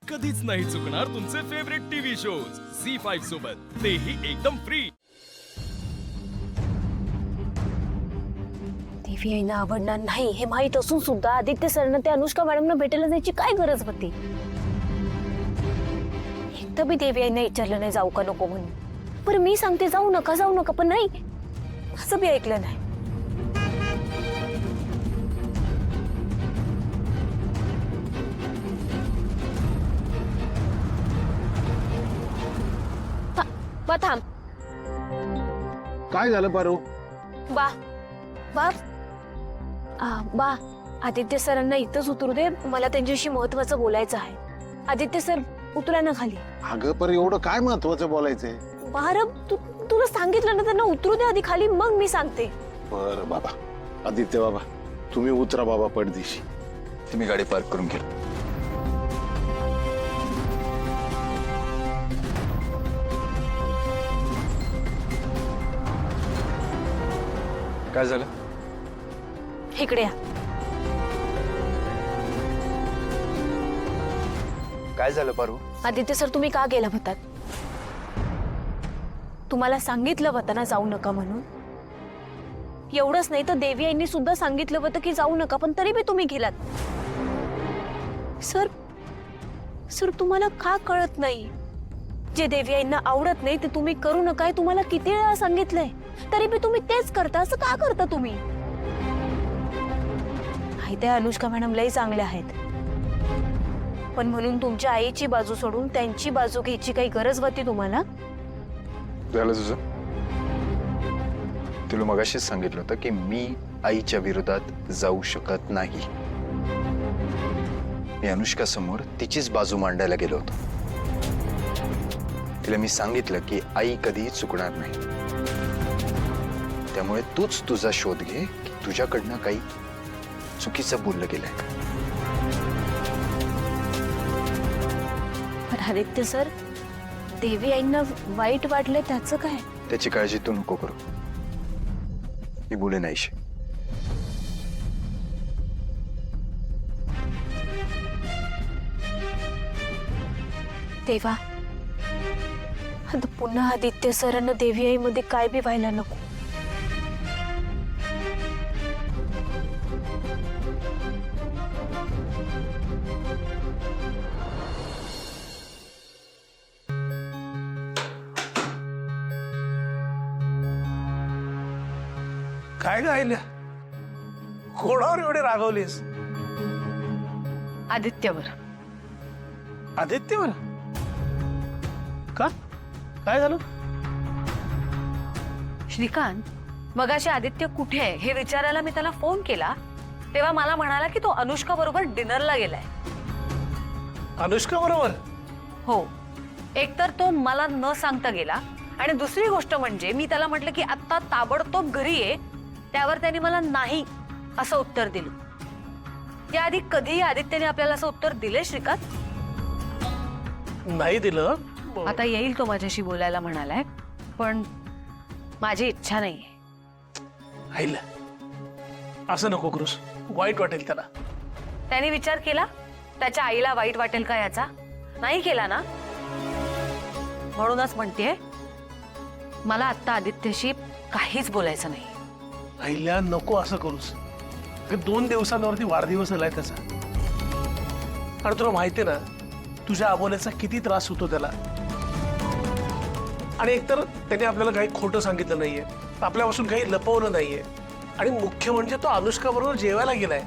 कधीच नाही चुकणार तुमचे फेवरेट टीव्ही शोज झी5 सोबत, तेही एकदम फ्री। देवी आईना आवडणार नाही हे माहित असून सुद्धा आदित्य सरनं ते अनुष्का मॅडमना भेटायला जायची काय गरज होती? एकदा बी देवी आईना विचारलं नाही जाऊ का नको म्हणून। बरं मी सांगते जाऊ नका, पण नाही, असं बी ऐकलं नाही। बा थांब। काय झालं पारू? बा बा बा आदित्य सरांना इथंच उतरू दे, मला त्यांच्याशी महत्वाचं बोलायचं आहे। आदित्य सर उतरा ना खाली। अगं पर एवढं काय महत्वाचं बोलायचंय? बारब तुला सांगितलं ना त्यांना उतरू दे आधी खाली, मग मी सांगते। बर बाबा, आदित्य बाबा तुम्ही उतरा बाबा पडदिशी। तुम्ही गाडी पार्क करून घ्या। काय झालं? इकडे या। काय झालं पारू? आदित्य सर तुम्ही का गेला होतात? तुम्हाला सांगितलं होतं ना जाऊ नका म्हणून। एवढंच नाही तर देवी आईंनी सुद्धा सांगितलं होतं की जाऊ नका, पण तरी बी तुम्ही गेलात। सर सर तुम्हाला का कळत नाही? जे देवी आईंना आवडत नाही ते तुम्ही करू नका हे तुम्हाला किती वेळा सांगितलंय, तरी बी तुम्ही तेच करता। असं का करता तुम्ही? त्या अनुष्का मॅडम लई चांगल्या आहेत, पण म्हणून तुमच्या आईची बाजू सोडून त्यांची बाजू घ्यायची काही गरज होती तुम्हाला? झालं तुझं? तुला मगाशीच सांगितलं होतं की मी आईच्या विरोधात जाऊ शकत नाही। मी अनुष्का समोर तिचीच बाजू मांडायला गेलो होतो। तिला मी सांगितलं की आई कधीही चुकणार नाही, त्यामुळे तूच तुझा शोध घे की तुझ्याकडनं काही चुकीचं बोललं गेलंय। पण आदित्य सर देवी आईंना वाईट वाटलं त्याचं काय? त्याची काळजी तू नको करू, मी बोले नाहीशी। देवा आता पुन्हा आदित्य सरांना देवी आईमध्ये काय बी व्हायला नको। काय गायल्या कोणावर एवढे रागवलीस? आदित्यवर। आदित्यवर? का? काय झालं? श्रीकांत, मगाशी आदित्य कुठे आहे हे विचारायला मी त्याला फोन केला, तेव्हा मला म्हणाला की तो अनुष्का बरोबर डिनरला गेलाय। अनुष्का बरोबर? हो, एकतर तो मला न सांगता गेला, आणि दुसरी गोष्ट म्हणजे मी त्याला म्हटलं की आता ताबडतोब घरी ये, त्यावर त्याने मला नाही असं उत्तर दिलं। याआधी कधीही आदित्यने आपल्याला असं उत्तर दिले श्रीकांत? नाही दिलं। आता येईल तो माझ्याशी बोलायला म्हणालाय, पण माझी इच्छा नाहीये। आईला असं नको करूस, वाईट वाटेल त्याला। त्याने विचार केला त्याच्या आईला वाईट वाटेल का याचा? नाही केला ना। म्हणूनच म्हणतेय मला आता आदित्यशी काहीच बोलायचं नाही। आईला नको असं करूस, 2 दिवसांवरती वाढदिवस आलाय त्याचा, आणि तुला माहितीये ना तुझ्या अबोल्याचा किती त्रास होतो त्याला। आणि एकतर त्याने आपल्याला काही खोटं सांगितलं नाहीये, आपल्यापासून काही लपवलं नाहीये, आणि मुख्य म्हणजे तो अनुष्का बरोबर जेवायला गेलाय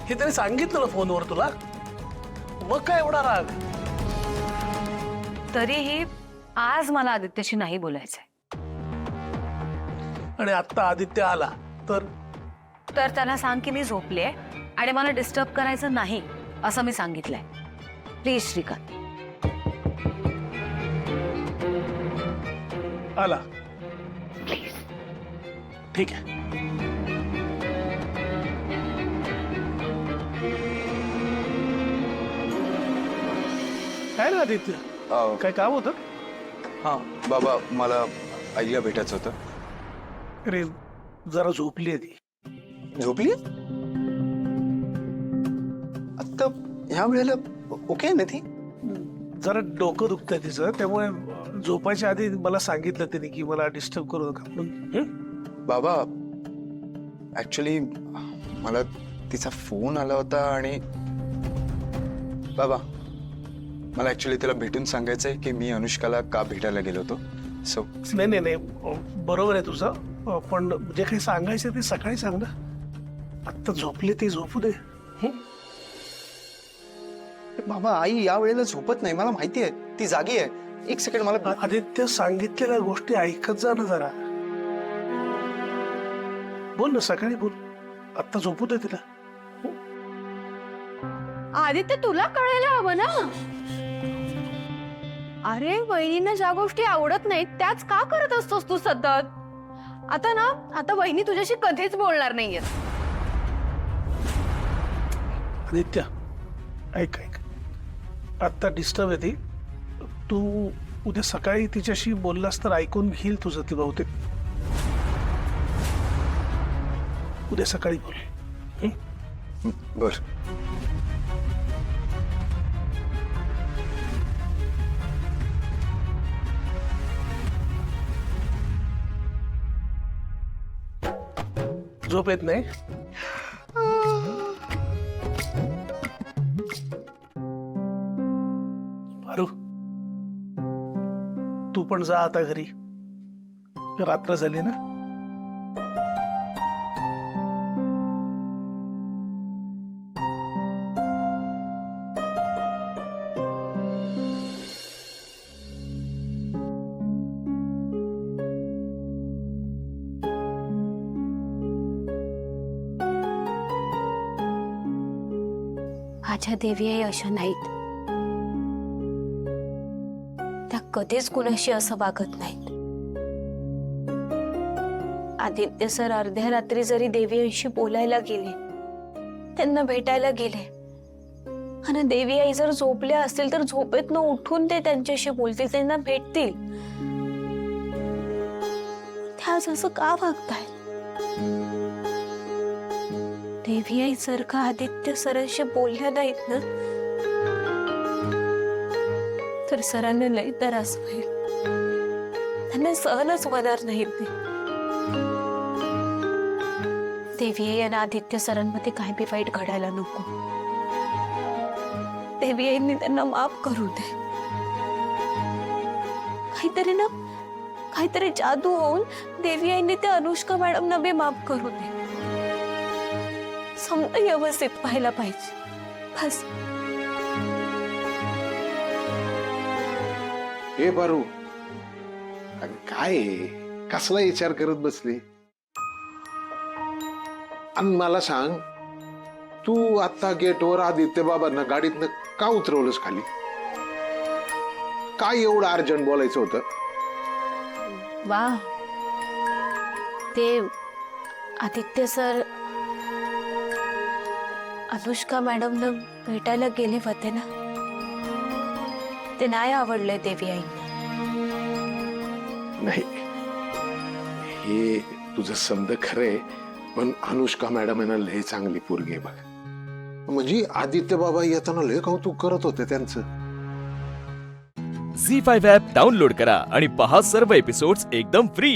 हे त्याने सांगितलं ना फोनवर तुला, मग काय एवढा राग? तरीही आज मला आदित्यशी नाही बोलायचंय। आणि आता आदित्य आला तर त्याला सांग की मी झोपले आणि मला डिस्टर्ब करायचं नाही असं मी सांगितलंय। प्लीज श्रीकांत। आला? ठीक आहे। काय ना आदित्य, काय काम होतं? हा बाबा, मला आईला भेटायचं होतं। अरे जरा झोपली ती। झोपली? आता ह्या वेळेला ओके ना ती? जरा डोकं दुखतंय तिचं, त्यामुळे झोपायच्या आधी मला सांगितलं त्यांनी की मला डिस्टर्ब करू नका म्हणून. बाबा ऍक्च्युली मला तिचा फोन आला होता आणि बाबा मला ऍक्च्युली तिला भेटून सांगायचंय की मी अनुष्काला का भेटायला गेलो होतो. सो नाही, बरोबर आहे तुझं, पण जे काही सांगायचं ते सकाळी सांग ना. आत्ता झोपले ते झोपू दे. बाबा आई या वेळेला झोपत नाही, मला माहिती आहे ती जागी आहे. एक सेकंड मला आदित्य सांगितलेल्या गोष्टी ऐकत जा ना जरा. बोल ना, सकाळी बोल. आत्ता झोपू दे तिला. आदित्य तुला कळायला हवं ना. अरे वहिनींना ज्या गोष्टी आवडत नाहीत त्याच का करत असतोस तू सतत. आता वहिनी तुझ्याशी कधीच बोलणार नाहीये. आदित्य ऐक, आत्ता डिस्टर्ब आहे ती. तू उद्या सकाळी तिच्याशी बोललास तर ऐकून घेईल तुझं ती बहुतेक. उद्या सकाळी बोल. बर. झोप येत नाही. पारू तू पण जा आता घरी, रात्र झाली ना. माझ्या देवी आई अशा नाहीत. त्या कधीच कुणाशी असं वागत नाहीत. आदित्य सर अर्ध्या रात्री जरी देवी आईशी बोलायला गेले, त्यांना भेटायला गेले आणि देवी आई जर झोपल्या असतील तर झोपेतनं उठून ते त्यांच्याशी बोलतील, त्यांना भेटतील. त्या आज असं का वागताय. देवी आई जर का आदित्य सरांशी बोलल्या नाहीत ना तर सरांना लई त्रास होईल. त्यांना सहनच होणार नाहीत ते. देवी आई आणि आदित्य सरांमध्ये काय बी वाईट घडायला नको. देवी आईंनी त्यांना माफ करू दे. काहीतरी जादू होऊन देवी आईंनी त्या अनुष्का मॅडमना बी माफ करू दे. समजा व्यवस्थित पाहायला पाहिजे बस. हे पारू, अगं काय आहे? कसला विचार करत बसली. आणि मला सांग, तू आता गेटवर आदित्य बाबांना गाडीतनं का उतरवलंस खाली? काय एवढं अर्जंट बोलायचं होतं? वा, ते आदित्य सर अनुष्का मॅडमला भेटायला गेले होते ना, ते नाही आवडले देवी आई. नाही, हे तुझं समज खरंय, पण अनुष्का मॅडम यांना लय चांगली पोरगी आहे बघ. म्हणजे आदित्य बाबा येताना लय कौतुक करत होते त्यांचं. झी5 ॲप डाउनलोड करा आणि पहा सर्व एपिसोड्स एकदम फ्री.